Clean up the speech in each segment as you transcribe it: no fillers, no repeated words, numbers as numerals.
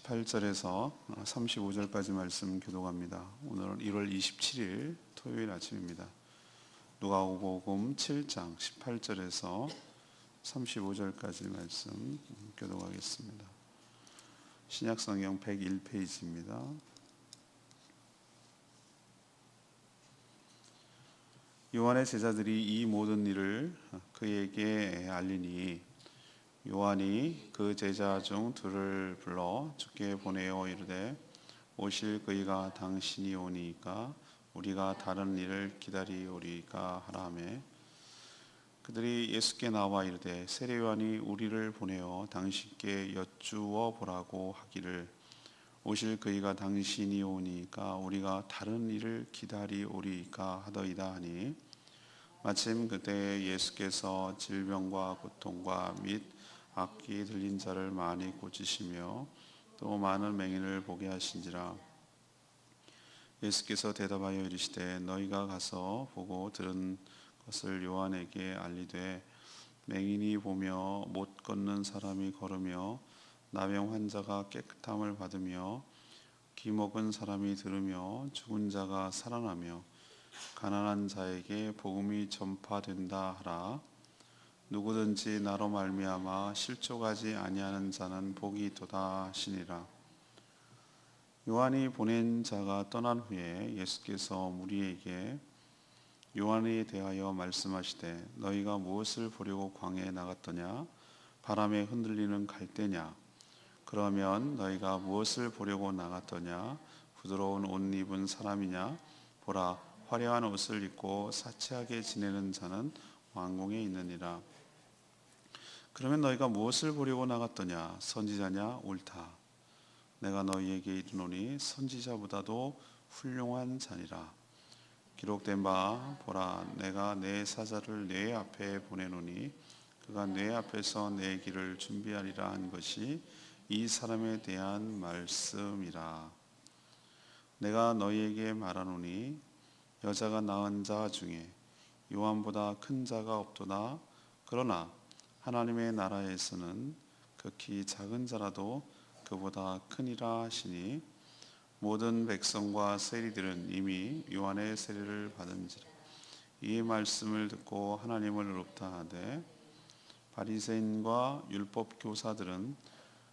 18절에서 35절까지 말씀 교독합니다. 오늘은 1월 27일 토요일 아침입니다. 누가복음 7장 18절에서 35절까지 말씀 교독하겠습니다. 신약성경 101페이지입니다. 요한의 제자들이 이 모든 일을 그에게 알리니 요한이 그 제자 중 둘을 불러 주께 보내어 이르되 오실 그이가 당신이 오니까 우리가 다른 일을 기다리오리까 하라 하매 그들이 예수께 나와 이르되 세례 요한이 우리를 보내어 당신께 여쭈어 보라고 하기를 오실 그이가 당신이 오니까 우리가 다른 일을 기다리오리까 하더이다 하니 마침 그때 예수께서 질병과 고통과 및 악기 들린 자를 많이 고치시며 또 많은 맹인을 보게 하신지라. 예수께서 대답하여 이르시되 너희가 가서 보고 들은 것을 요한에게 알리되 맹인이 보며 못 걷는 사람이 걸으며 나병 환자가 깨끗함을 받으며 기먹은 사람이 들으며 죽은 자가 살아나며 가난한 자에게 복음이 전파된다 하라. 누구든지 나로 말미암아 실족하지 아니하는 자는 복이 있도다 하시니라. 요한이 보낸 자가 떠난 후에 예수께서 무리에게 요한에 대하여 말씀하시되 너희가 무엇을 보려고 광야에 나갔더냐? 바람에 흔들리는 갈대냐? 그러면 너희가 무엇을 보려고 나갔더냐? 부드러운 옷 입은 사람이냐? 보라, 화려한 옷을 입고 사치하게 지내는 자는 왕궁에 있느니라. 그러면 너희가 무엇을 보려고 나갔더냐? 선지자냐? 옳다. 내가 너희에게 이르노니 선지자보다도 훌륭한 자니라. 기록된 바 보라, 내가 내 사자를 내 앞에 보내노니 그가 내 앞에서 내 길을 준비하리라 한 것이 이 사람에 대한 말씀이라. 내가 너희에게 말하노니 여자가 낳은 자 중에 요한보다 큰 자가 없도다. 그러나 하나님의 나라에서는 극히 작은 자라도 그보다 크니라 하시니 모든 백성과 세리들은 이미 요한의 세례를 받은지라. 이 말씀을 듣고 하나님을 의롭다 하되 바리새인과 율법 교사들은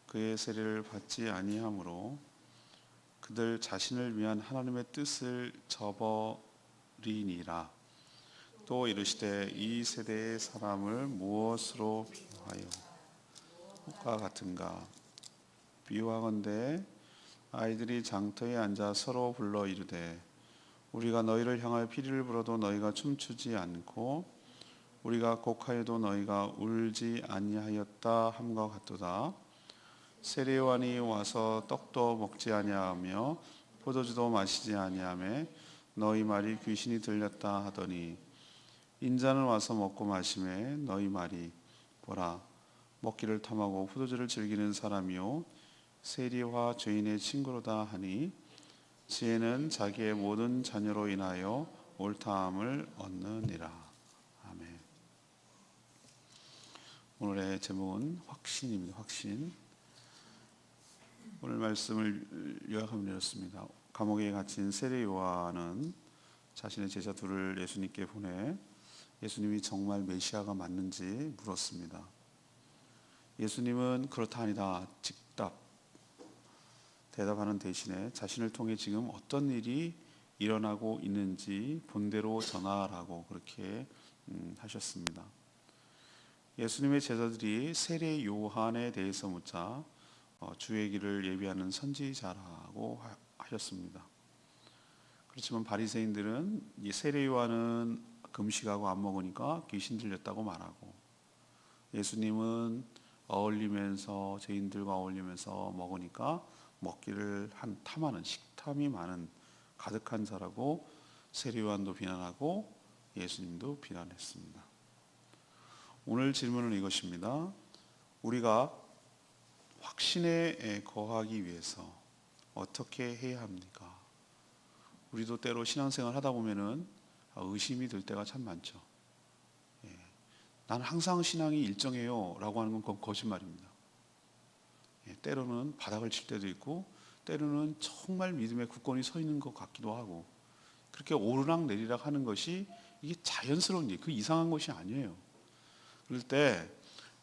그의 세례를 받지 아니하므로 그들 자신을 위한 하나님의 뜻을 저버리니라. 또 이르시되 이 세대의 사람을 무엇으로 비유하여 과 같은가? 비유하건대 아이들이 장터에 앉아 서로 불러 이르되 우리가 너희를 향하여 피리를 불어도 너희가 춤추지 않고 우리가 곡하여도 너희가 울지 아니하였다 함과 같도다. 세례 요한이 와서 떡도 먹지 아니하며 포도주도 마시지 아니하며 너희 말이 귀신이 들렸다 하더니 인자는 와서 먹고 마시매 너희 말이 보라 먹기를 탐하고 포도주를 즐기는 사람이요 세리와 죄인의 친구로다 하니 지혜는 자기의 모든 자녀로 인하여 옳다함을 얻느니라. 아멘. 오늘의 제목은 확신입니다. 확신. 오늘 말씀을 요약하면 이렇습니다. 감옥에 갇힌 세례 요한은 자신의 제자 둘을 예수님께 보내 예수님이 정말 메시아가 맞는지 물었습니다. 예수님은 그렇다 아니다 대답하는 대신에 자신을 통해 지금 어떤 일이 일어나고 있는지 본대로 전하라고 그렇게 하셨습니다. 예수님의 제자들이 세례 요한에 대해서 묻자 주의 길을 예비하는 선지자라고 하셨습니다. 그렇지만 바리새인들은 이 세례 요한은 금식하고 안 먹으니까 귀신 들렸다고 말하고 예수님은 어울리면서 죄인들과 어울리면서 먹으니까 먹기를 한 탐하는 식탐이 많은 가득한 자라고 세례 요한도 비난하고 예수님도 비난했습니다. 오늘 질문은 이것입니다. 우리가 확신에 거하기 위해서 어떻게 해야 합니까? 우리도 때로 신앙생활 하다 보면은 의심이 들 때가 참 많죠. 나는 항상 신앙이 일정해요 라고 하는 건 거짓말입니다. 때로는 바닥을 칠 때도 있고 때로는 정말 믿음의 굳건히 서 있는 것 같기도 하고 그렇게 오르락 내리락 하는 것이 이게 자연스러운 일, 그 이상한 것이 아니에요. 그럴 때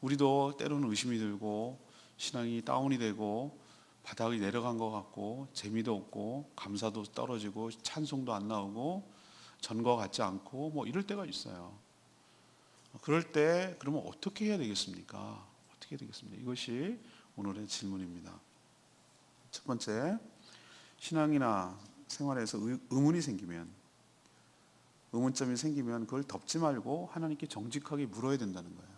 우리도 때로는 의심이 들고 신앙이 다운이 되고 바닥이 내려간 것 같고 재미도 없고 감사도 떨어지고 찬송도 안 나오고 전과 같지 않고 뭐 이럴 때가 있어요. 그럴 때 그러면 어떻게 해야 되겠습니까? 어떻게 해야 되겠습니까? 이것이 오늘의 질문입니다. 첫 번째, 신앙이나 생활에서 의문이 생기면, 의문점이 생기면 그걸 덮지 말고 하나님께 정직하게 물어야 된다는 거예요.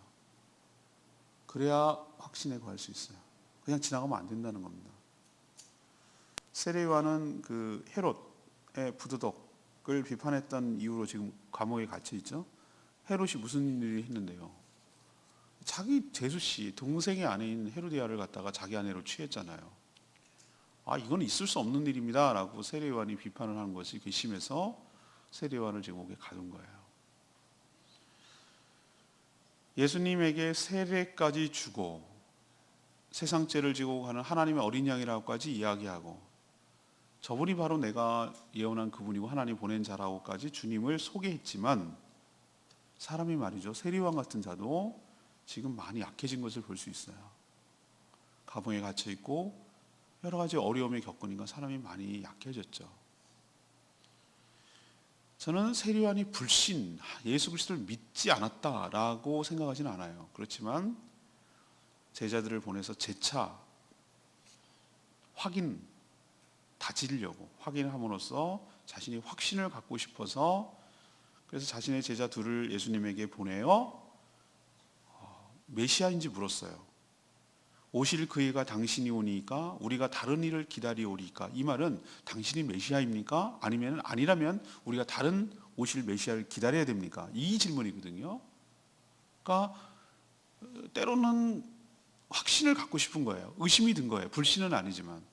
그래야 확신에 거할 수 있어요. 그냥 지나가면 안 된다는 겁니다. 세례요한은 그 헤롯의 부도덕을 비판했던 이유로 지금 감옥에 갇혀 있죠. 헤롯이 무슨 일을 했는데요? 자기 제수씨 동생의 아내인 헤로디아를 갖다가 자기 아내로 취했잖아요. 이건 있을 수 없는 일입니다 라고 세례요한이 비판을 하는 것이 괘씸해서 세례요한을 지금 옥에 가둔 거예요. 예수님에게 세례까지 주고 세상 죄를 지고 가는 하나님의 어린 양이라고까지 이야기하고 저분이 바로 내가 예언한 그분이고 하나님 보낸 자라고까지 주님을 소개했지만 사람이 말이죠, 세례요한 같은 자도 지금 많이 약해진 것을 볼 수 있어요. 감옥에 갇혀 있고 여러 가지 어려움을 겪으니까 사람이 많이 약해졌죠. 저는 세례요한이 불신, 예수 그리스도를 믿지 않았다라고 생각하지는 않아요. 그렇지만 제자들을 보내서 재차 다지려고 확인함으로써 자신이 확신을 갖고 싶어서 그래서 자신의 제자 둘을 예수님에게 보내어 메시아인지 물었어요. 오실 그 해가 당신이 오니까 우리가 다른 일을 기다리오리까? 이 말은 당신이 메시아입니까? 아니라면 우리가 다른 오실 메시아를 기다려야 됩니까? 이 질문이거든요. 그러니까 때로는 확신을 갖고 싶은 거예요. 의심이 든 거예요. 불신은 아니지만.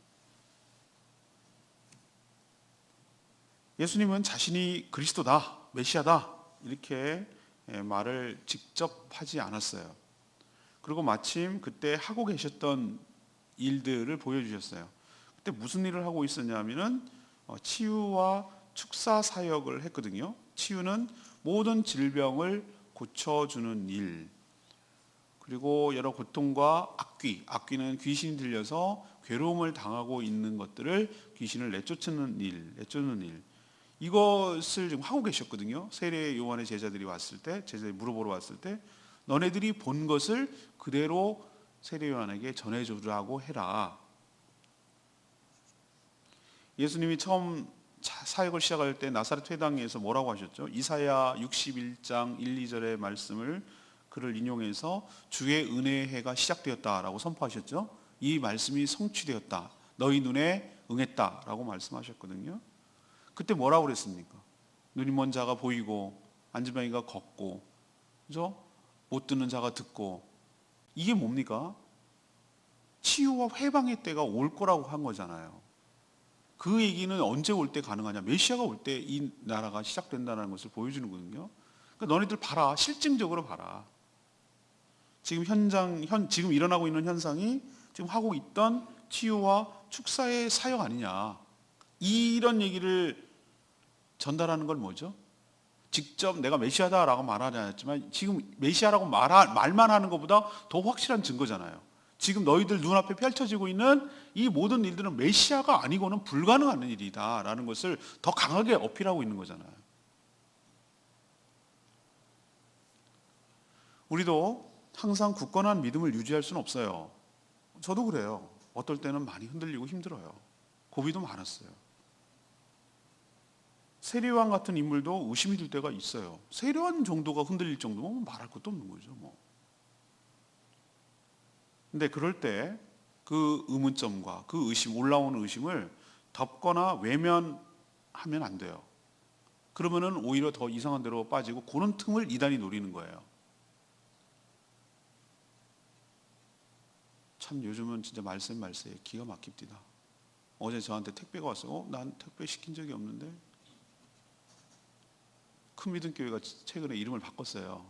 예수님은 자신이 그리스도다, 메시아다 이렇게 말을 직접 하지 않았어요. 그리고 마침 그때 하고 계셨던 일들을 보여주셨어요. 그때 무슨 일을 하고 있었냐면은 치유와 축사 사역을 했거든요. 치유는 모든 질병을 고쳐주는 일, 그리고 여러 고통과 악귀는 귀신이 들려서 괴로움을 당하고 있는 것들을 귀신을 내쫓는 일, 이것을 지금 하고 계셨거든요. 세례 요한의 제자들이 물어보러 왔을 때 너네들이 본 것을 그대로 세례 요한에게 전해주라고 해라. 예수님이 처음 사역을 시작할 때 나사렛 회당에서 뭐라고 하셨죠? 이사야 61장 1, 2절의 말씀을 그를 인용해서 주의 은혜의 해가 시작되었다라고 선포하셨죠. 이 말씀이 성취되었다, 너희 눈에 응했다라고 말씀하셨거든요. 그때 뭐라고 그랬습니까? 눈이 먼 자가 보이고 안지병이가 걷고, 그죠? 못 듣는 자가 듣고. 이게 뭡니까? 치유와 회방의 때가 올 거라고 한 거잖아요. 그 얘기는 언제 올 때 가능하냐? 메시아가 올 때 이 나라가 시작된다는 것을 보여주는 거거든요. 그러니까 너네들 봐라, 실증적으로 봐라. 지금 지금 일어나고 있는 현상이 지금 하고 있던 치유와 축사의 사역 아니냐? 이런 얘기를 전달하는 건 뭐죠? 직접 내가 메시아다라고 말하지 않았지만 지금 메시아라고 말만 하는 것보다 더 확실한 증거잖아요. 지금 너희들 눈앞에 펼쳐지고 있는 이 모든 일들은 메시아가 아니고는 불가능한 일이다라는 것을 더 강하게 어필하고 있는 거잖아요. 우리도 항상 굳건한 믿음을 유지할 수는 없어요. 저도 그래요. 어떨 때는 많이 흔들리고 힘들어요. 고비도 많았어요. 세례요한 같은 인물도 의심이 들 때가 있어요. 세례요한 정도가 흔들릴 정도면 말할 것도 없는 거죠. 근데 그럴 때 그 의문점과 그 올라오는 의심을 덮거나 외면하면 안 돼요. 그러면은 오히려 더 이상한 데로 빠지고 그런 틈을 이단이 노리는 거예요. 참 요즘은 진짜 말세에 기가 막힙니다. 어제 저한테 택배가 왔어요. 난 택배 시킨 적이 없는데. 큰 믿음 교회가 최근에 이름을 바꿨어요.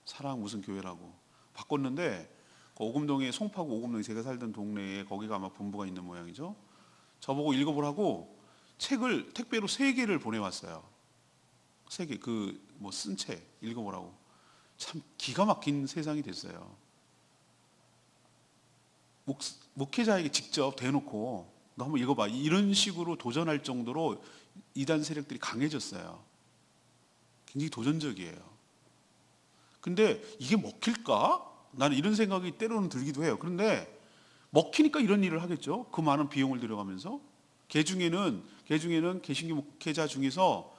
사랑 무슨 교회라고 바꿨는데 그 오금동에 송파구 오금동에 제가 살던 동네에 거기가 아마 본부가 있는 모양이죠. 저보고 읽어보라고 책을 택배로 3개를 보내왔어요. 3개 그 뭐 쓴 책 읽어보라고. 참 기가 막힌 세상이 됐어요. 목회자에게 직접 대놓고 너 한번 읽어봐 이런 식으로 도전할 정도로 이단 세력들이 강해졌어요. 굉장히 도전적이에요. 근데 이게 먹힐까? 나는 이런 생각이 때로는 들기도 해요. 그런데 먹히니까 이런 일을 하겠죠. 그 많은 비용을 들여가면서 개중에는 개신교 목회자 중에서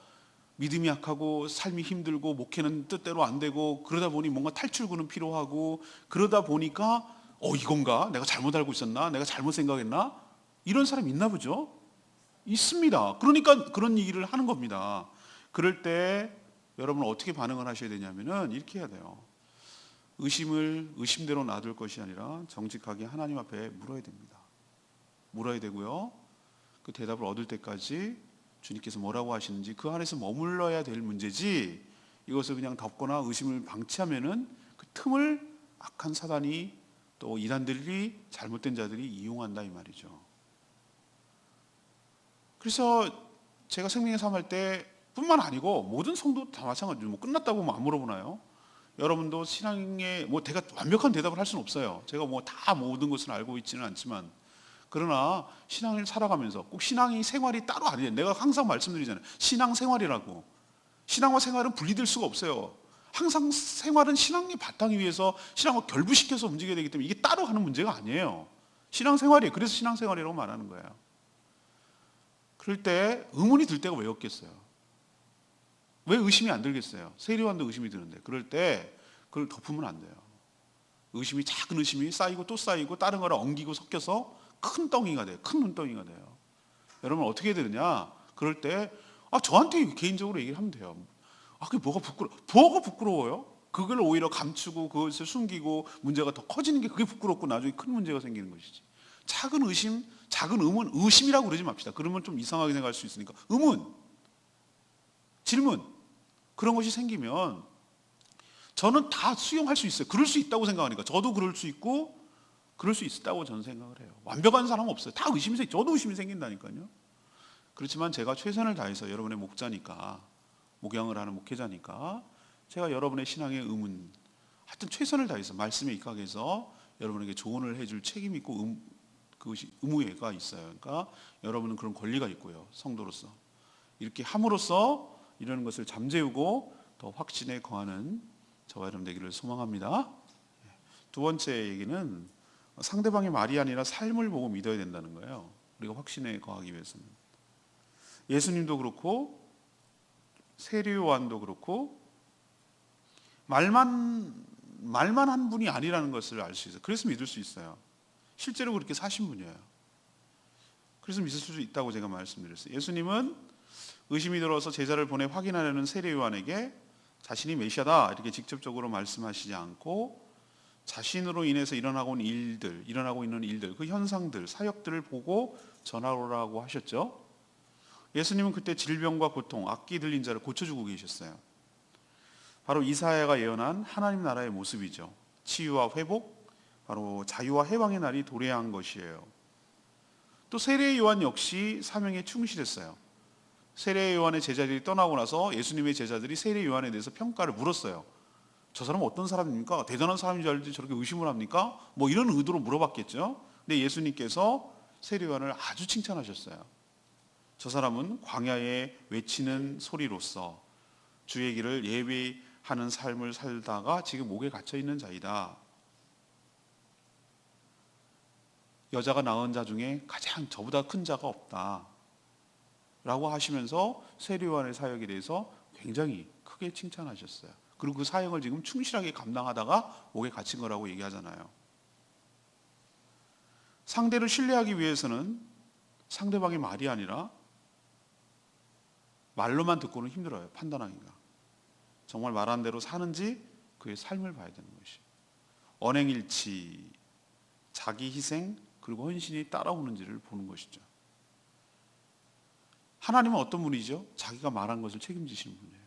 믿음이 약하고 삶이 힘들고 목회는 뜻대로 안 되고 그러다 보니 뭔가 탈출구는 필요하고 그러다 보니까 이건가? 내가 잘못 알고 있었나? 내가 잘못 생각했나? 이런 사람 있나 보죠? 있습니다. 그러니까 그런 얘기를 하는 겁니다. 그럴 때 여러분 어떻게 반응을 하셔야 되냐면은 이렇게 해야 돼요. 의심을 의심대로 놔둘 것이 아니라 정직하게 하나님 앞에 물어야 됩니다. 물어야 되고요. 그 대답을 얻을 때까지 주님께서 뭐라고 하시는지 그 안에서 머물러야 될 문제지 이것을 그냥 덮거나 의심을 방치하면은 그 틈을 악한 사단이 또 이단들이 잘못된 자들이 이용한다 이 말이죠. 그래서 제가 생명의 삶 할 때 뿐만 아니고 모든 성도 다 마찬가지로 뭐 끝났다고 뭐 안 물어보나요? 여러분도 신앙에 뭐 제가 완벽한 대답을 할 수는 없어요. 제가 뭐 다 모든 것을 알고 있지는 않지만 그러나 신앙을 살아가면서 꼭 신앙이 생활이 따로 아니에요. 내가 항상 말씀드리잖아요. 신앙 생활이라고. 신앙과 생활은 분리될 수가 없어요. 항상 생활은 신앙의 바탕 위에서 신앙과 결부시켜서 움직여야 되기 때문에 이게 따로 하는 문제가 아니에요. 신앙 생활이에요. 그래서 신앙 생활이라고 말하는 거예요. 그럴 때 의문이 들 때가 왜 없겠어요? 왜 의심이 안 들겠어요? 세례요한도 의심이 드는데 그럴 때 그걸 덮으면 안 돼요. 의심이 작은 의심이 쌓이고 또 쌓이고 다른 거랑 엉기고 섞여서 큰 덩이가 돼요. 큰 눈덩이가 돼요. 여러분 어떻게 해야 되느냐? 그럴 때 저한테 개인적으로 얘기를 하면 돼요. 그게 뭐가 부끄러워요? 그걸 오히려 감추고 그것을 숨기고 문제가 더 커지는 게 그게 부끄럽고 나중에 큰 문제가 생기는 것이지. 작은 의심, 작은 의문, 의심이라고 그러지 맙시다. 그러면 좀 이상하게 생각할 수 있으니까 의문, 질문 그런 것이 생기면 저는 다 수용할 수 있어요. 그럴 수 있다고 생각하니까 저도 그럴 수 있고 그럴 수 있다고 저는 생각을 해요. 완벽한 사람은 없어요. 다 의심이 저도 의심이 생긴다니까요. 그렇지만 제가 최선을 다해서 여러분의 목자니까 목양을 하는 목회자니까 제가 여러분의 신앙의 의문 하여튼 최선을 다해서 말씀에 입각해서 여러분에게 조언을 해줄 책임이 있고 그것이 의무가 있어요. 그러니까 여러분은 그런 권리가 있고요. 성도로서 이렇게 함으로써 이런 것을 잠재우고 더 확신에 거하는 저와 여러분 되기를 소망합니다. 두 번째 얘기는 상대방의 말이 아니라 삶을 보고 믿어야 된다는 거예요. 우리가 확신에 거하기 위해서는 예수님도 그렇고 세례요한도 그렇고 말만 한 분이 아니라는 것을 알 수 있어요. 그래서 믿을 수 있어요. 실제로 그렇게 사신 분이에요. 그래서 믿을 수 있다고 제가 말씀드렸어요. 예수님은 의심이 들어서 제자를 보내 확인하려는 세례요한에게 자신이 메시아다 이렇게 직접적으로 말씀하시지 않고 자신으로 인해서 일어나고 있는 일들, 그 현상들, 사역들을 보고 전하라고 하셨죠. 예수님은 그때 질병과 고통, 악기 들린 자를 고쳐주고 계셨어요. 바로 이사야가 예언한 하나님 나라의 모습이죠. 치유와 회복, 바로 자유와 해방의 날이 도래한 것이에요. 또 세례 요한 역시 사명에 충실했어요. 세례 요한의 제자들이 떠나고 나서 예수님의 제자들이 세례 요한에 대해서 평가를 물었어요. 저 사람은 어떤 사람입니까? 대단한 사람인 줄 알지 저렇게 의심을 합니까? 뭐 이런 의도로 물어봤겠죠. 근데 예수님께서 세례 요한을 아주 칭찬하셨어요. 저 사람은 광야에 외치는 소리로서 주의 길을 예비하는 삶을 살다가 지금 옥에 갇혀 있는 자이다. 여자가 낳은 자 중에 가장 저보다 큰 자가 없다 라고 하시면서 세례 요한의 사역에 대해서 굉장히 크게 칭찬하셨어요. 그리고 그 사역을 지금 충실하게 감당하다가 옥에 갇힌 거라고 얘기하잖아요. 상대를 신뢰하기 위해서는 상대방의 말이 아니라 말로만 듣고는 힘들어요. 판단하기가. 정말 말한 대로 사는지 그의 삶을 봐야 되는 것이. 언행일치, 자기 희생 그리고 헌신이 따라오는지를 보는 것이죠. 하나님은 어떤 분이죠? 자기가 말한 것을 책임지시는 분이에요.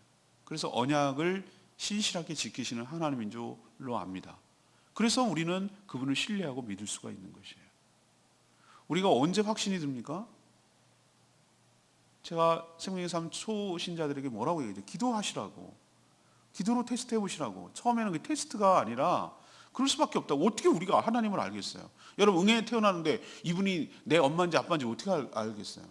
그래서 언약을 신실하게 지키시는 하나님인 줄로 압니다. 그래서 우리는 그분을 신뢰하고 믿을 수가 있는 것이에요. 우리가 언제 확신이 듭니까? 제가 생명의 삶 초신자들에게 뭐라고 얘기해요? 기도하시라고. 기도로 테스트 해보시라고. 처음에는 그 테스트가 아니라 그럴 수밖에 없다고. 어떻게 우리가 하나님을 알겠어요? 여러분, 응애에 태어나는데 이분이 내 엄마인지 아빠인지 어떻게 알겠어요?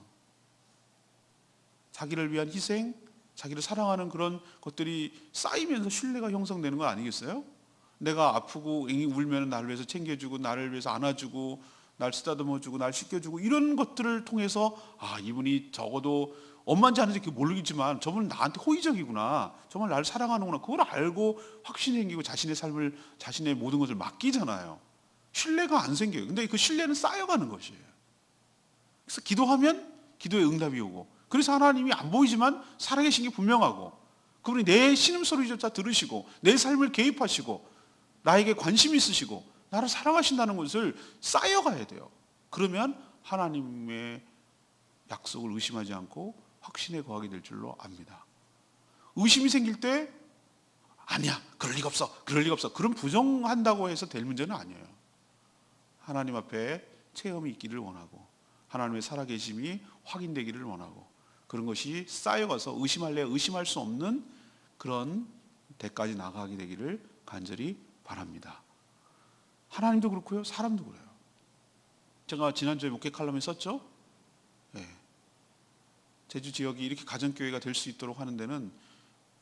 자기를 위한 희생, 자기를 사랑하는 그런 것들이 쌓이면서 신뢰가 형성되는 거 아니겠어요? 내가 아프고 울면 나를 위해서 챙겨주고, 나를 위해서 안아주고, 날 쓰다듬어주고, 날 씻겨주고, 이런 것들을 통해서 아, 이분이 적어도 엄마인지 아닌지 모르겠지만 저분은 나한테 호의적이구나, 정말 나를 사랑하는구나, 그걸 알고 확신이 생기고 자신의 삶을, 자신의 모든 것을 맡기잖아요. 신뢰가 안 생겨요. 근데 그 신뢰는 쌓여가는 것이에요. 그래서 기도하면 기도의 응답이 오고, 그래서 하나님이 안 보이지만 살아계신 게 분명하고, 그분이 내 신음소리조차 들으시고 내 삶을 개입하시고 나에게 관심 있으시고 나를 사랑하신다는 것을 쌓여가야 돼요. 그러면 하나님의 약속을 의심하지 않고 확신에 거하게 될 줄로 압니다. 의심이 생길 때 아니야, 그럴 리가 없어, 그럴 리가 없어, 그럼 부정한다고 해서 될 문제는 아니에요. 하나님 앞에 체험이 있기를 원하고 하나님의 살아계심이 확인되기를 원하고, 그런 것이 쌓여가서 의심할래 의심할 수 없는 그런 데까지 나가게 되기를 간절히 바랍니다. 하나님도 그렇고요, 사람도 그래요. 제가 지난주에 목회 칼럼에 썼죠. 네. 제주 지역이 이렇게 가정교회가 될 수 있도록 하는 데는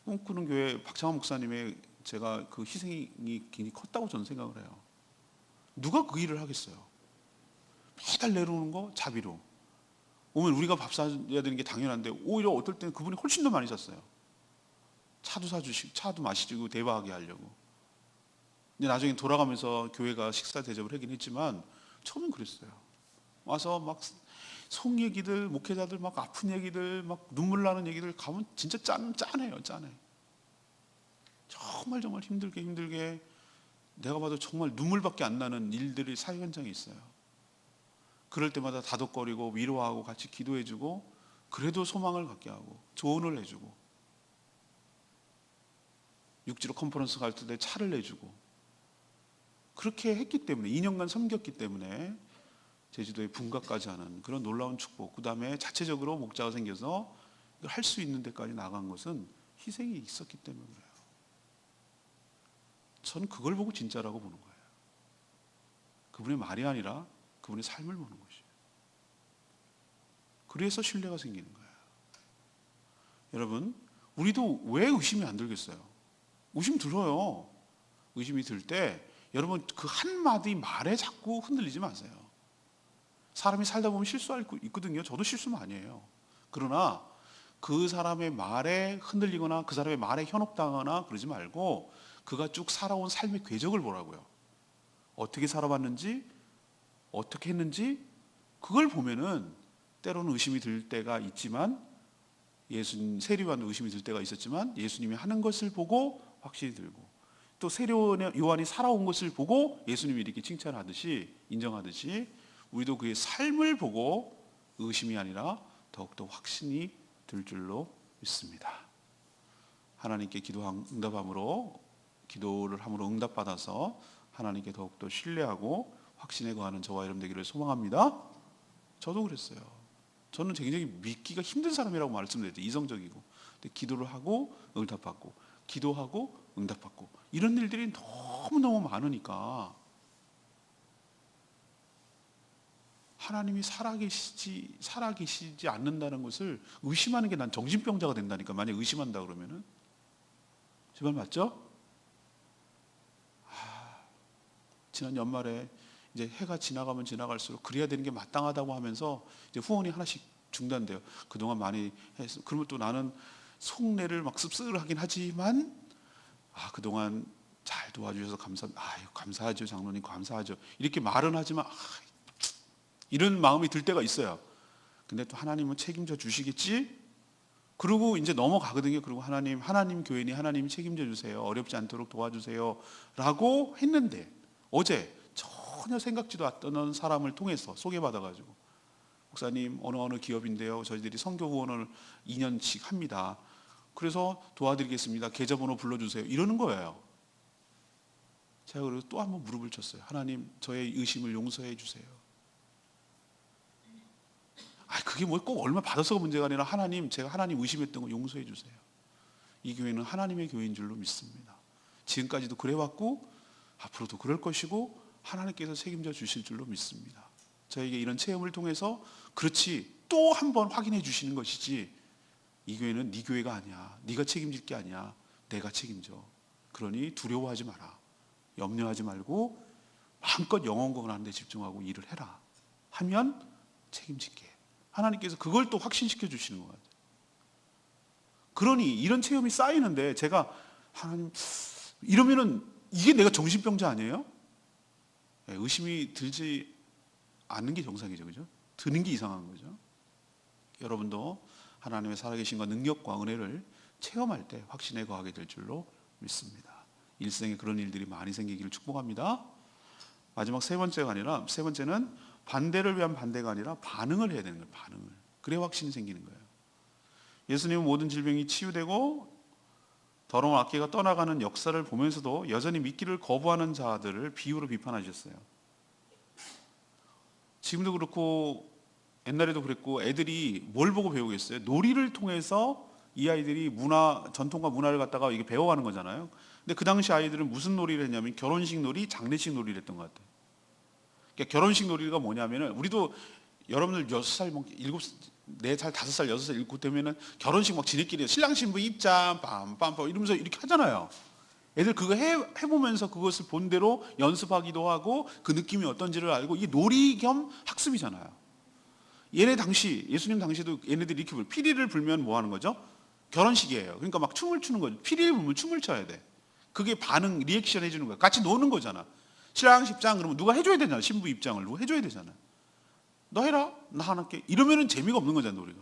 꿈꾸는 교회 박창환 목사님의 제가 그 희생이 굉장히 컸다고 저는 생각을 해요. 누가 그 일을 하겠어요? 매달 내려오는 거 자비로 오면 우리가 밥 사야 되는 게 당연한데, 오히려 어떨 때는 그분이 훨씬 더 많이 샀어요. 차도 사주시고 차도 마시고 대화하게 하려고. 근데 나중에 돌아가면서 교회가 식사 대접을 하긴 했지만 처음엔 그랬어요. 와서 막 속 얘기들, 목회자들 막 아픈 얘기들, 막 눈물 나는 얘기들 가면 진짜 짠해요, 짠해. 정말 힘들게 내가 봐도 정말 눈물밖에 안 나는 일들이 사회 현장에 있어요. 그럴 때마다 다독거리고 위로하고 같이 기도해주고, 그래도 소망을 갖게 하고 조언을 해주고, 육지로 컨퍼런스 갈 때 차를 내주고, 그렇게 했기 때문에 2년간 섬겼기 때문에 제주도에 분가까지 하는 그런 놀라운 축복, 그 다음에 자체적으로 목자가 생겨서 할 수 있는 데까지 나간 것은 희생이 있었기 때문에 그래요. 저는 그걸 보고 진짜라고 보는 거예요. 그분의 말이 아니라 그분의 삶을 보는 것이에요. 그래서 신뢰가 생기는 거예요. 여러분, 우리도 왜 의심이 안 들겠어요? 의심 들어요. 의심이 들 때 여러분 그 한마디 말에 자꾸 흔들리지 마세요. 사람이 살다 보면 실수할 거 있거든요. 저도 실수 많이 해요. 그러나 그 사람의 말에 흔들리거나 그 사람의 말에 현혹당하거나 그러지 말고 그가 쭉 살아온 삶의 궤적을 보라고요. 어떻게 살아봤는지, 어떻게 했는지, 그걸 보면은 때로는 의심이 들 때가 있지만, 예수님 세리요한도 의심이 들 때가 있었지만 예수님이 하는 것을 보고 확신이 들고, 또 세리요 요한이 살아온 것을 보고 예수님이 이렇게 칭찬하듯이, 인정하듯이 우리도 그의 삶을 보고 의심이 아니라 더욱더 확신이 들 줄로 믿습니다. 하나님께 응답함으로, 기도를 함으로 응답받아서 하나님께 더욱더 신뢰하고 확신에 거하는 저와 여러분 되기를 소망합니다. 저도 그랬어요. 저는 굉장히 믿기가 힘든 사람이라고 말씀드렸죠. 이성적이고. 근데 기도를 하고 응답받고, 기도하고 응답받고, 이런 일들이 너무너무 많으니까 하나님이 살아계시지 않는다는 것을 의심하는 게, 난 정신병자가 된다니까. 만약 의심한다 그러면은. 제 말 맞죠? 지난 연말에 이제 해가 지나가면 지나갈수록 그래야 되는 게 마땅하다고 하면서 이제 후원이 하나씩 중단돼요. 그동안 많이 했어. 그러면 또 나는 속내를 막 씁쓸하긴 하지만, 그동안 잘 도와주셔서 감사하죠, 장로님 감사하죠, 이렇게 말은 하지만 이런 마음이 들 때가 있어요. 근데 또 하나님은 책임져 주시겠지? 그러고 이제 넘어가거든요. 그리고 하나님 교회니 하나님이 책임져 주세요, 어렵지 않도록 도와주세요 라고 했는데, 어제 전혀 생각지도 않던 사람을 통해서 소개받아가지고, 목사님 어느 기업인데요, 저희들이 선교 후원을 2년씩 합니다. 그래서 도와드리겠습니다, 계좌번호 불러주세요, 이러는 거예요. 제가 그리고 또 한 번 무릎을 쳤어요. 하나님, 저의 의심을 용서해 주세요. 그게 뭐 꼭 얼마 받아서가 문제가 아니라 하나님, 제가 하나님 의심했던 거 용서해 주세요. 이 교회는 하나님의 교회인 줄로 믿습니다. 지금까지도 그래왔고 앞으로도 그럴 것이고 하나님께서 책임져 주실 줄로 믿습니다. 저에게 이런 체험을 통해서 그렇지 또 한 번 확인해 주시는 것이지, 이 교회는 네 교회가 아니야, 네가 책임질 게 아니야, 내가 책임져. 그러니 두려워하지 마라, 염려하지 말고 마음껏 영혼 구원하는 데 집중하고 일을 해라 하면 책임질게. 하나님께서 그걸 또 확신시켜 주시는 것 같아요. 그러니 이런 체험이 쌓이는데 제가 하나님, 이러면은 이게 내가 정신병자 아니에요? 의심이 들지 않는 게 정상이죠, 그죠? 드는 게 이상한 거죠. 여러분도 하나님의 살아계신과 능력과 은혜를 체험할 때 확신에 거하게 될 줄로 믿습니다. 일생에 그런 일들이 많이 생기기를 축복합니다. 마지막 세 번째는 반대를 위한 반대가 아니라 반응을 해야 되는 거예요. 반응을. 그래야 확신이 생기는 거예요. 예수님은 모든 질병이 치유되고 더러운 악기가 떠나가는 역사를 보면서도 여전히 믿기를 거부하는 자들을 비유로 비판하셨어요. 지금도 그렇고 옛날에도 그랬고, 애들이 뭘 보고 배우겠어요? 놀이를 통해서 이 아이들이 전통과 문화를 갖다가 이게 배워가는 거잖아요. 근데 그 당시 아이들은 무슨 놀이를 했냐면 결혼식 놀이, 장례식 놀이를 했던 것 같아요. 그러니까 결혼식 놀이가 뭐냐면은, 우리도 여러분들 6살, 4살, 5살, 6살, 7살 되면은 결혼식 막 지네끼리 신랑 신부 입장 빰빰빰 이러면서 이렇게 하잖아요. 애들 그거 해보면서 그것을 본대로 연습하기도 하고 그 느낌이 어떤지를 알고, 이게 놀이 겸 학습이잖아요. 예수님 당시도 얘네들이 이렇게 피리를 불면 뭐 하는 거죠? 결혼식이에요. 그러니까 막 춤을 추는 거죠. 피리를 불면 춤을 춰야 돼. 그게 반응, 리액션 해주는 거야. 같이 노는 거잖아. 신랑 입장 그러면 누가 해줘야 되잖아. 신부 입장을 누가 해줘야 되잖아. 너 해라, 나 안 할게. 이러면은 재미가 없는 거잖아, 놀이가.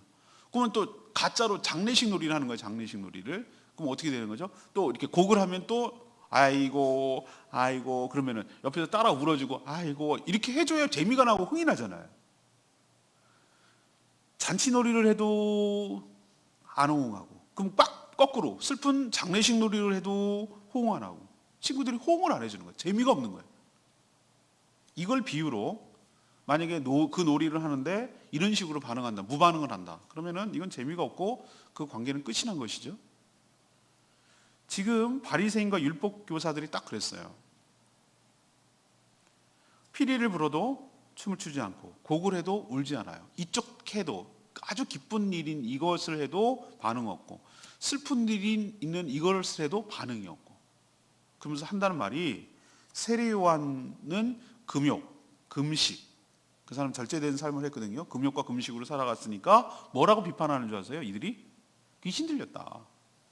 그러면 또 가짜로 장례식 놀이를 하는 거예요. 장례식 놀이를. 그럼 어떻게 되는 거죠? 또 이렇게 곡을 하면 또 아이고 그러면은 옆에서 따라 울어주고 아이고 이렇게 해줘야 재미가 나고 흥이 나잖아요. 잔치놀이를 해도 안 호응하고, 그럼 거꾸로 슬픈 장례식 놀이를 해도 호응 안 하고, 친구들이 호응을 안 해주는 거예요. 재미가 없는 거예요. 이걸 비유로, 만약에 그 놀이를 하는데 이런 식으로 반응한다, 무반응을 한다, 그러면은 이건 재미가 없고 그 관계는 끝이 난 것이죠. 지금 바리새인과 율법 교사들이 딱 그랬어요. 피리를 불어도 춤을 추지 않고, 곡을 해도 울지 않아요. 이쪽 해도 아주 기쁜 일인 이것을 해도 반응 없고, 슬픈 일이 있는 이것을 해도 반응이 없고, 그러면서 한다는 말이, 세례 요한은 금욕, 금식, 그 사람 절제된 삶을 했거든요. 금욕과 금식으로 살아갔으니까 뭐라고 비판하는 줄 아세요? 이들이 귀신 들렸다.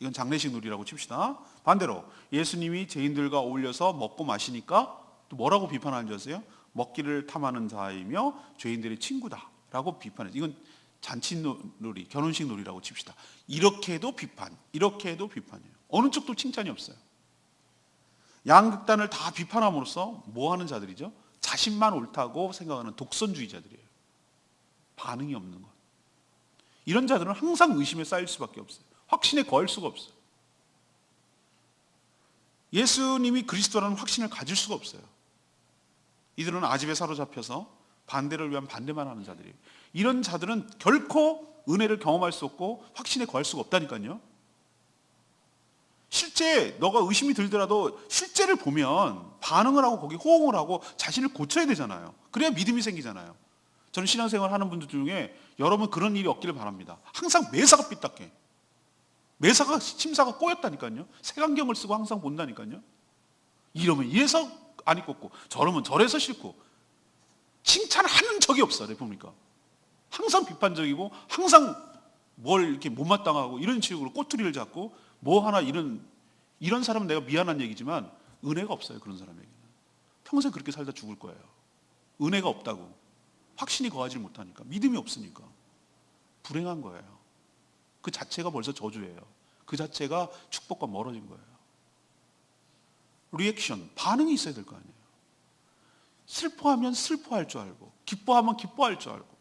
이건 장례식 놀이라고 칩시다. 반대로 예수님이 죄인들과 어울려서 먹고 마시니까 또 뭐라고 비판하는 줄 아세요? 먹기를 탐하는 자이며 죄인들의 친구다라고 비판해요. 이건 잔치놀이, 결혼식 놀이라고 칩시다. 이렇게 해도 비판, 이렇게 해도 비판이에요. 어느 쪽도 칭찬이 없어요. 양극단을 다 비판함으로써 뭐 하는 자들이죠? 자신만 옳다고 생각하는 독선주의자들이에요. 반응이 없는 것. 이런 자들은 항상 의심에 쌓일 수밖에 없어요. 확신에 거할 수가 없어요. 예수님이 그리스도라는 확신을 가질 수가 없어요. 이들은 아집에 사로잡혀서 반대를 위한 반대만 하는 자들이에요. 이런 자들은 결코 은혜를 경험할 수 없고 확신에 거할 수가 없다니까요. 실제 너가 의심이 들더라도 실제를 보면 반응을 하고 거기 호응을 하고 자신을 고쳐야 되잖아요. 그래야 믿음이 생기잖아요. 저는 신앙생활 하는 분들 중에 여러분 그런 일이 없기를 바랍니다. 항상 매사가 삐딱해. 매사가 침사가 꼬였다니까요. 색안경을 쓰고 항상 본다니까요. 이러면 이래서 안 입고 저러면 저래서 싫고, 칭찬하는 적이 없어요. 보니까 항상 비판적이고 항상 뭘 이렇게 못마땅하고 이런 식으로 꼬투리를 잡고 뭐 하나 이런 사람은 내가 미안한 얘기지만 은혜가 없어요. 그런 사람에게는 평생 그렇게 살다 죽을 거예요. 은혜가 없다고, 확신이 거하지 못하니까, 믿음이 없으니까 불행한 거예요. 그 자체가 벌써 저주예요. 그 자체가 축복과 멀어진 거예요. 리액션, 반응이 있어야 될 거 아니에요. 슬퍼하면 슬퍼할 줄 알고, 기뻐하면 기뻐할 줄 알고,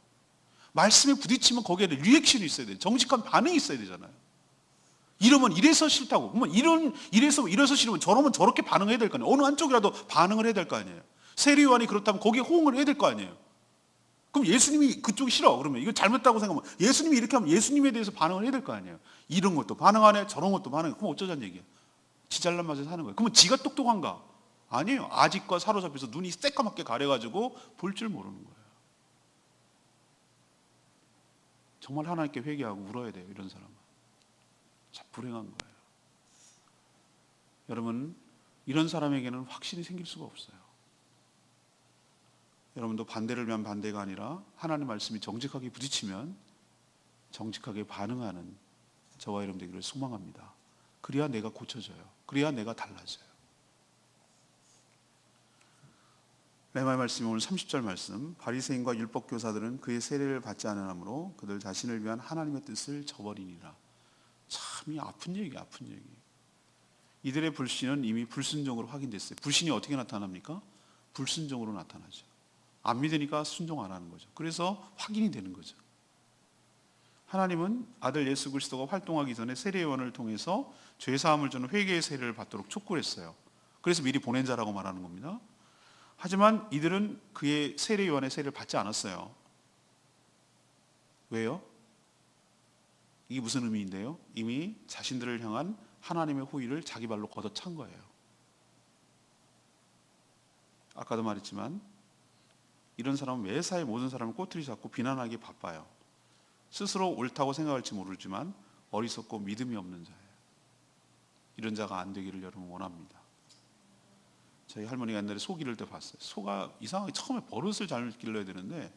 말씀에 부딪히면 거기에 리액션이 있어야 돼요. 정직한 반응이 있어야 되잖아요. 이러면 이래서 싫다고. 그러면 이래서 싫으면 저러면 저렇게 반응해야 될 거 아니에요. 어느 한쪽이라도 반응을 해야 될 거 아니에요. 세례요한이 그렇다면 거기에 호응을 해야 될 거 아니에요. 그럼 예수님이 그쪽이 싫어. 그러면 이거 잘못다고 생각하면 예수님이 이렇게 하면 예수님에 대해서 반응을 해야 될 거 아니에요. 이런 것도 반응하네, 저런 것도 반응해. 그럼 어쩌자는 얘기야. 지 잘난 맛에 사는 거예요. 그러면 지가 똑똑한가? 아니에요. 아직과 사로잡혀서 눈이 새까맣게 가려가지고 볼 줄 모르는 거예요. 정말 하나님께 회개하고 울어야 돼요. 이런 사람은. 참 불행한 거예요. 여러분, 이런 사람에게는 확신이 생길 수가 없어요. 여러분도 반대를 위한 반대가 아니라 하나님 말씀이 정직하게 부딪히면 정직하게 반응하는 저와 여러분 되기를 소망합니다. 그래야 내가 고쳐져요. 그래야 내가 달라져요. 레마의 말씀이 오늘 30절 말씀. 바리새인과 율법교사들은 그의 세례를 받지 않으므로 그들 자신을 위한 하나님의 뜻을 저버리니라. 참 아픈 얘기, 아픈 얘기. 이들의 불신은 이미 불순종으로 확인됐어요. 불신이 어떻게 나타납니까? 불순종으로 나타나죠. 안 믿으니까 순종 안 하는 거죠. 그래서 확인이 되는 거죠. 하나님은 아들 예수 그리스도가 활동하기 전에 세례요한을 통해서 죄사함을 주는 회개의 세례를 받도록 촉구를 했어요. 그래서 미리 보낸 자라고 말하는 겁니다. 하지만 이들은 그의 세례요한의 세례를 받지 않았어요. 왜요? 이게 무슨 의미인데요? 이미 자신들을 향한 하나님의 호의를 자기 발로 걷어찬 거예요. 아까도 말했지만 이런 사람은 매사에 모든 사람을 꼬투리 잡고 비난하기 바빠요. 스스로 옳다고 생각할지 모르지만 어리석고 믿음이 없는 자예요. 이런 자가 안 되기를 여러분 원합니다. 저희 할머니가 옛날에 소 기를 때 봤어요. 소가 이상하게 처음에 버릇을 잘 길러야 되는데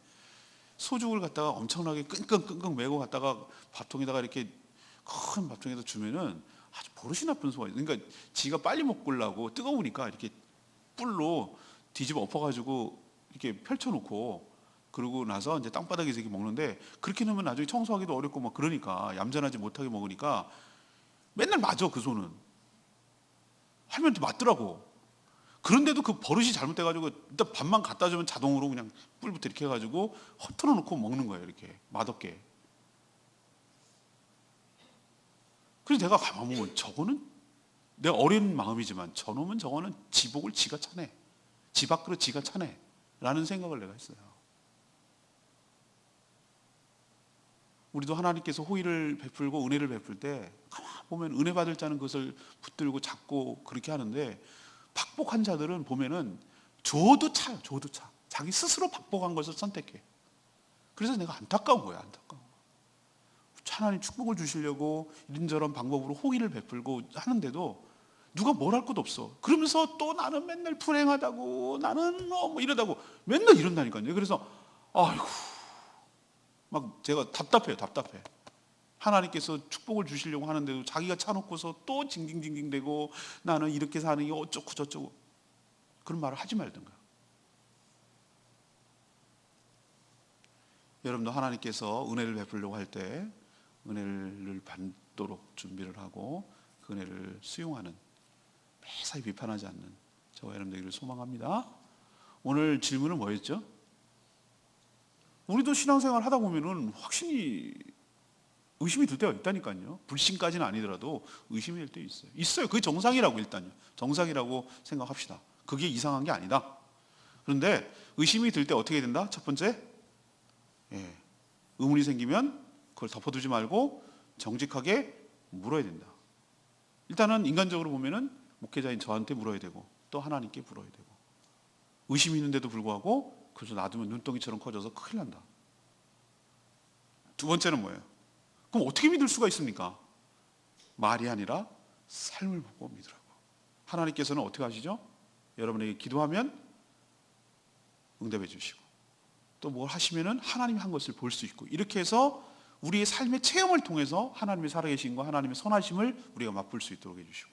소죽을 갖다가 엄청나게 끙끙끙끙 메고 갖다가 밥통에다가 이렇게 큰 밥통에다 주면은 아주 버릇이 나쁜 소가 있어요. 그러니까 지가 빨리 먹으려고 뜨거우니까 이렇게 뿔로 뒤집어 엎어가지고 이렇게 펼쳐놓고 그러고 나서 이제 땅바닥에서 이렇게 먹는데 그렇게 넣으면 나중에 청소하기도 어렵고 막 그러니까 얌전하지 못하게 먹으니까 맨날 맞아. 그 소는 할머니한테 맞더라고. 그런데도 그 버릇이 잘못돼가지고 일단 밥만 갖다 주면 자동으로 그냥 뿔부터 이렇게 해가지고 헛털어 놓고 먹는 거예요. 이렇게 맛없게. 그래서 내가 가만 보면 저거는 내가 어린 마음이지만 저거는 지복을 지가 차네. 지 밖으로 지가 차네. 라는 생각을 내가 했어요. 우리도 하나님께서 호의를 베풀고 은혜를 베풀 때 가만 보면 은혜 받을 자는 그것을 붙들고 잡고 그렇게 하는데 박복한 자들은 보면은 줘도 차요. 줘도 차. 자기 스스로 박복한 것을 선택해. 그래서 내가 안타까운 거야. 안타까워. 하나님 축복을 주시려고 이런저런 방법으로 호의를 베풀고 하는데도 누가 뭘 할 것도 없어. 그러면서 또 나는 맨날 불행하다고 나는 뭐 이러다고 맨날 이런다니까요. 그래서 아이고 막 제가 답답해요. 답답해. 하나님께서 축복을 주시려고 하는데도 자기가 차놓고서 또 징징징징대고 나는 이렇게 사는 게 어쩌고 저쩌고 그런 말을 하지 말든가. 여러분도 하나님께서 은혜를 베풀려고 할 때 은혜를 받도록 준비를 하고 그 은혜를 수용하는 매사에 비판하지 않는 저와 여러분 되기를 소망합니다. 오늘 질문은 뭐였죠? 우리도 신앙생활 하다 보면은 확신이 의심이 들 때가 있다니까요. 불신까지는 아니더라도 의심이 될 때 있어요. 있어요. 그게 정상이라고 일단요. 정상이라고 생각합시다. 그게 이상한 게 아니다. 그런데 의심이 들 때 어떻게 된다? 첫 번째, 의문이 생기면 그걸 덮어두지 말고 정직하게 물어야 된다. 일단은 인간적으로 보면은 목회자인 저한테 물어야 되고 또 하나님께 물어야 되고 의심이 있는데도 불구하고 그래서 놔두면 눈덩이처럼 커져서 큰일 난다. 두 번째는 뭐예요? 그럼 어떻게 믿을 수가 있습니까? 말이 아니라 삶을 보고 믿으라고. 하나님께서는 어떻게 하시죠? 여러분에게 기도하면 응답해 주시고 또 뭘 하시면은 하나님이 한 것을 볼 수 있고 이렇게 해서 우리의 삶의 체험을 통해서 하나님의 살아계신과 하나님의 선하심을 우리가 맛볼 수 있도록 해주시고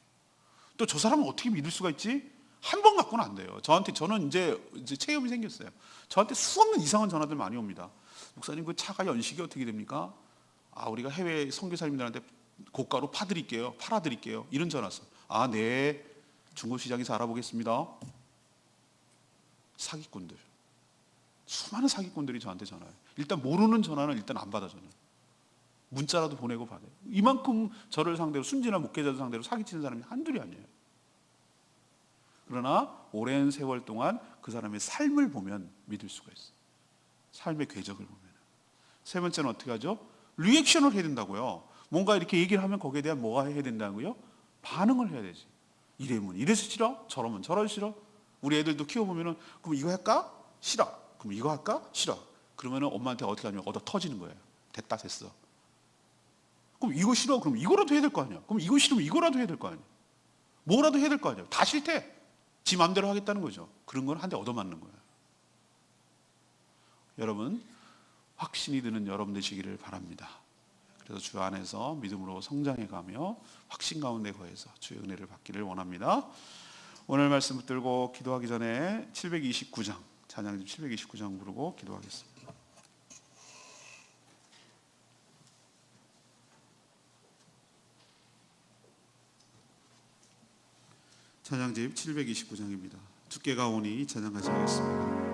또 저 사람은 어떻게 믿을 수가 있지? 한 번 갖고는 안 돼요. 저는 이제 체험이 생겼어요. 저한테 수없는 이상한 전화들 많이 옵니다. 목사님 그 차가 연식이 어떻게 됩니까? 우리가 해외 선교사님들한테 고가로 팔아드릴게요. 이런 전화 왔어요. 네. 중고시장에서 알아보겠습니다. 사기꾼들. 수많은 사기꾼들이 저한테 전화해요. 일단 모르는 전화는 일단 안 받아 저는. 문자라도 보내고 받아요. 이만큼 저를 상대로, 순진한 목회자들 상대로 사기치는 사람이 한둘이 아니에요. 그러나 오랜 세월 동안 그 사람의 삶을 보면 믿을 수가 있어요. 삶의 궤적을 보면. 세 번째는 어떻게 하죠? 리액션을 해야 된다고요. 뭔가 이렇게 얘기를 하면 거기에 대한 뭐가 해야 된다고요? 반응을 해야 되지. 이러면 이래서 싫어? 저러면 저러서 싫어? 우리 애들도 키워보면은 그럼 이거 할까? 싫어. 그럼 이거 할까? 싫어. 그러면은 엄마한테 어떻게 하냐면 얻어 터지는 거예요. 됐다 됐어. 그럼 이거 싫어? 그럼 이거라도 해야 될 거 아니야. 그럼 이거 싫으면 이거라도 해야 될 거 아니야. 뭐라도 해야 될 거 아니야. 다 싫대. 지 마음대로 하겠다는 거죠. 그런 건 한 대 얻어맞는 거예요. 여러분, 확신이 드는 여러분 되시기를 바랍니다. 그래서 주 안에서 믿음으로 성장해 가며 확신 가운데 거해서 주의 은혜를 받기를 원합니다. 오늘 말씀 붙들고 기도하기 전에 729장, 찬양집 729장 부르고 기도하겠습니다. 찬양집 729장입니다. 두께가 오니 찬양하시 하겠습니다.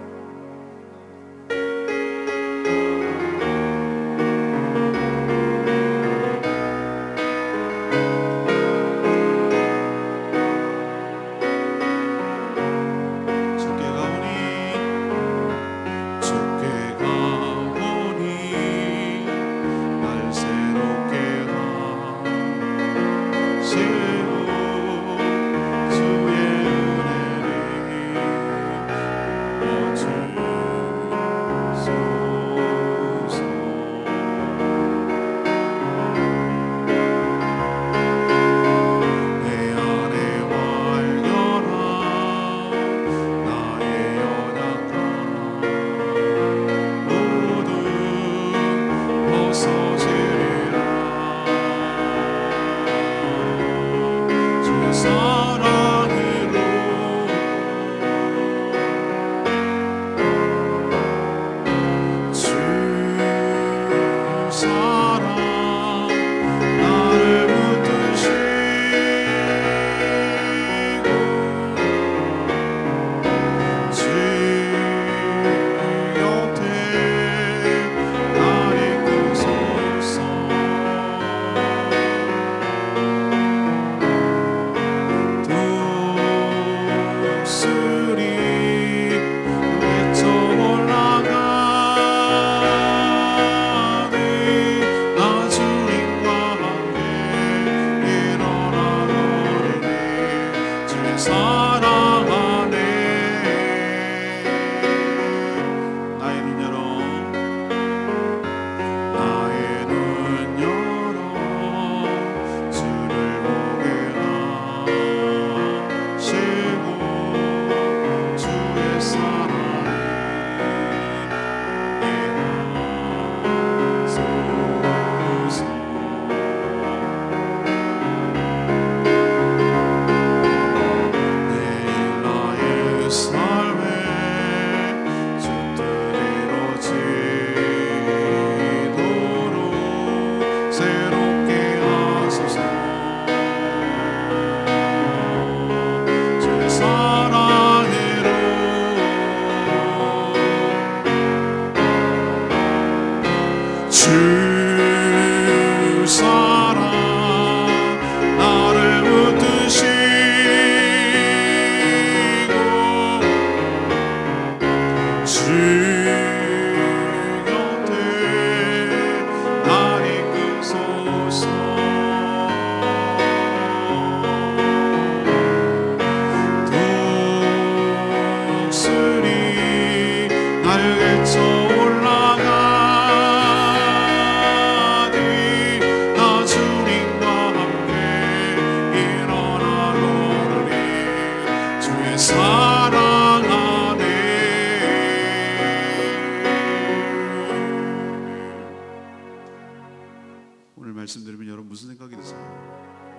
말씀 들으면 여러분 무슨 생각이 드세요?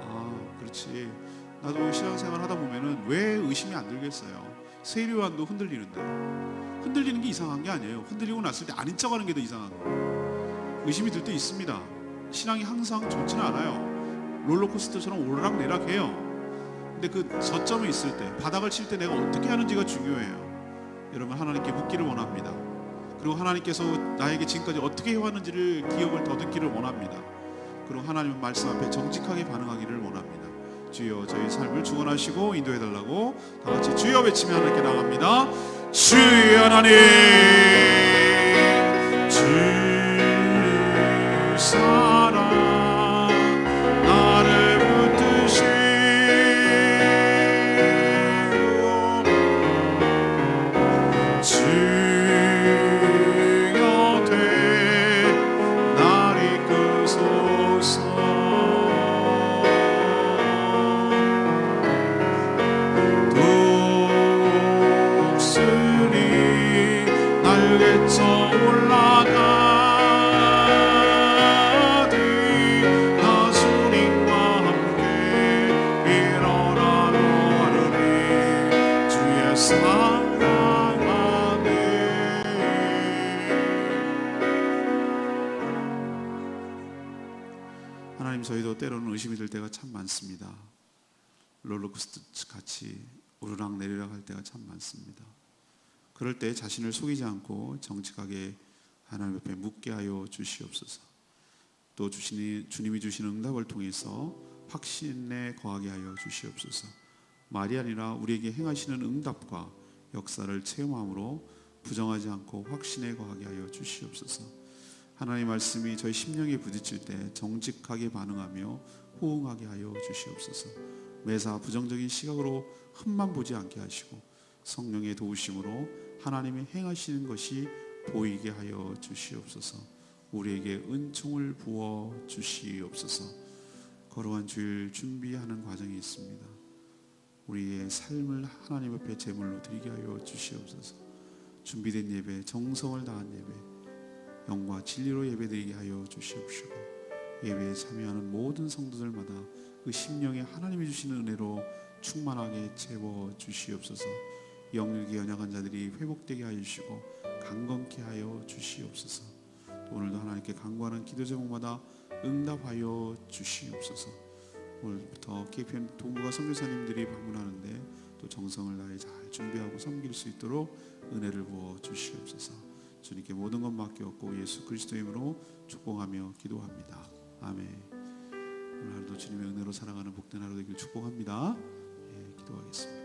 아, 그렇지. 나도 신앙생활 하다 보면은 왜 의심이 안 들겠어요? 세례요한도 흔들리는데. 흔들리는 게 이상한 게 아니에요. 흔들리고 났을 때 아닌 척하는 게 더 이상한 거예요. 의심이 들 때 있습니다. 신앙이 항상 좋지는 않아요. 롤러코스터처럼 오르락내락해요. 근데 그 저점에 있을 때, 바닥을 칠 때 내가 어떻게 하는지가 중요해요. 여러분, 하나님께 묻기를 원합니다. 그리고 하나님께서 나에게 지금까지 어떻게 해왔는지를 기억을 더듬기를 원합니다. 그리고 하나님의 말씀 앞에 정직하게 반응하기를 원합니다. 주여 저희 삶을 주관하시고 인도해달라고 다 같이 주여 외치며 하나님께 나갑니다. 주여 하나님 주 사랑 나를 붙드시고 주여 돼 날 이끄소서. 독수리 날개쳐 올라가리 나 주님과 함께 일어나러 하르리 주의 사랑 안에. 하나님, 저희도 때로는 의심이 들 때가 참 많습니다. 롤러코스터 같이 오르락 내리락 할 때가 참 많습니다. 그럴 때 자신을 속이지 않고 정직하게 하나님 옆에 묻게 하여 주시옵소서. 또 주님이 주시는 응답을 통해서 확신에 거하게 하여 주시옵소서. 말이 아니라 우리에게 행하시는 응답과 역사를 체험함으로 부정하지 않고 확신에 거하게 하여 주시옵소서. 하나님의 말씀이 저희 심령에 부딪힐 때 정직하게 반응하며 호응하게 하여 주시옵소서. 매사 부정적인 시각으로 흠만 보지 않게 하시고 성령의 도우심으로 하나님이 행하시는 것이 보이게 하여 주시옵소서. 우리에게 은총을 부어 주시옵소서. 거룩한 주일 준비하는 과정이 있습니다. 우리의 삶을 하나님 앞에 제물로 드리게 하여 주시옵소서. 준비된 예배, 정성을 다한 예배, 영과 진리로 예배드리게 하여 주시옵시고 예배에 참여하는 모든 성도들마다 그 심령에 하나님이 주시는 은혜로 충만하게 채워 주시옵소서. 영육에 연약한 자들이 회복되게 하여 주시고 강건케 하여 주시옵소서. 오늘도 하나님께 간구하는 기도 제목마다 응답하여 주시옵소서. 오늘부터 KPN 동부가 선교사님들이 방문하는데 또 정성을 다해 잘 준비하고 섬길 수 있도록 은혜를 부어 주시옵소서. 주님께 모든 것 맡겼고 예수 그리스도 이름으로 축복하며 기도합니다. 아멘. 오늘 하루도 주님의 은혜로 살아가는 복된 하루 되길 축복합니다. 기도하겠습니다.